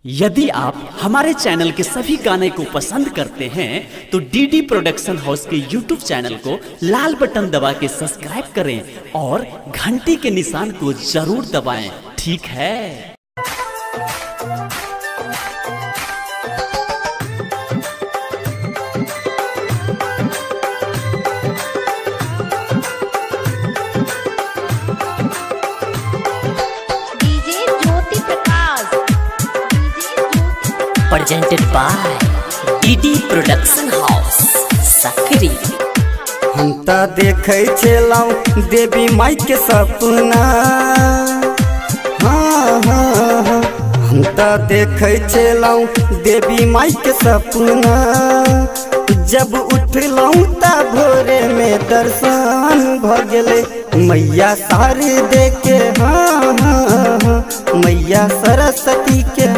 यदि आप हमारे चैनल के सभी गाने को पसंद करते हैं तो डीडी प्रोडक्शन हाउस के यूट्यूब चैनल को लाल बटन दबा के सब्सक्राइब करें और घंटी के निशान को जरूर दबाएं, ठीक है। Presented by DD Production House, Sakri। हम त देखे छलौं देवी माई के सपना, हम त देखे छलौं देवी माई के सपना। जब उठलौं त भोरे में दर्शन भ गेलै मैया सारी देखे, मैया सरस्वती के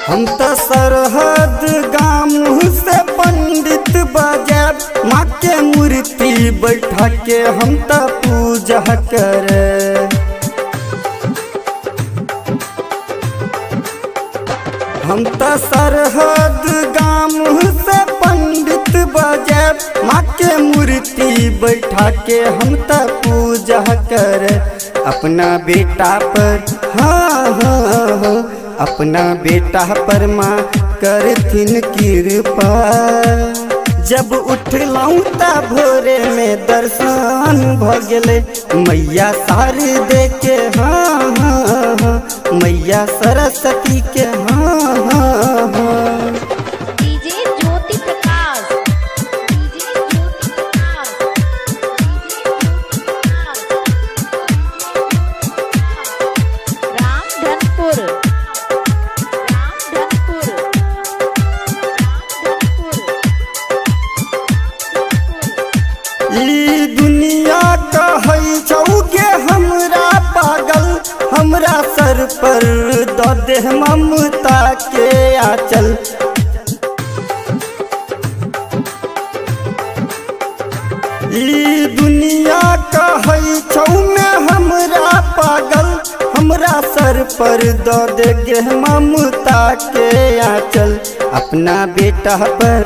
हम तो सरहद गाम से पंडित बजाब, माँ के मूर्ति बैठा के हम तो पूजा करे। हम तो सरहद गाम से पंडित बजाब, माँ के मूर्ति बैठा के हम तो पूजा करे। अपना बेटा पर अपना बेटा पर माँ करथिन कृपा। जब उठलौं त भोरे में दर्शन भ गेलै मैया सारी देखे, मैया सरस्वती के दुनिया कहै छौ के हमरा पागल, हमरा सर पर द दे ममता के आंचल। ई दुनिया कहै छौ में हमरा पागल, हमरा सर पर द दे ममता के आंचल। अपना बेटा पर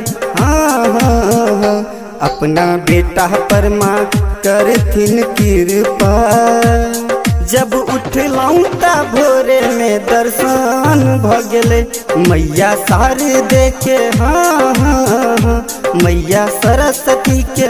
अपना बेटा पर माँ करथिन कृपा। जब उठलौं त भोरे में दर्शन भ गेलै मैया सारी देखे, मैया सरस्वती के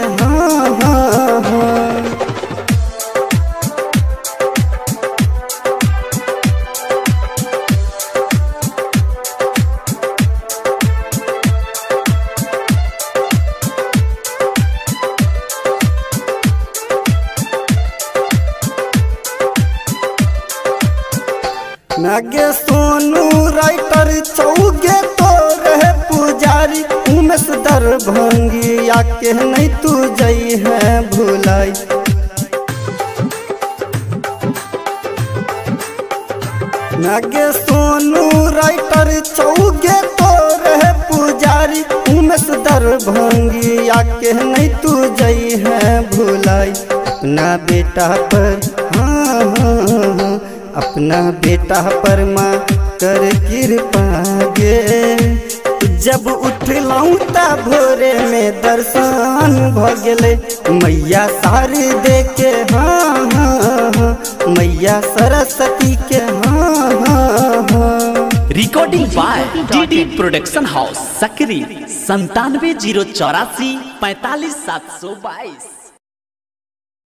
नागे सोनू राइटर चौगे तो रहे पुजारी, उमेश दरभंगी आके नहीं तू जई है भुलाई। नागे सोनू राइटर चौगे तो रहे पुजारी, उमेश दरभंगी आके नहीं तू जई है भुलाई। अपना बेटा पर अपना बेटा पर माँ कर कृपा गे। जब उठलौं त भोरे में दर्शन भ गेलै मैया सारी देखे, मैया सरस्वती के recording by DD production house, Sakri 97 084 45 722।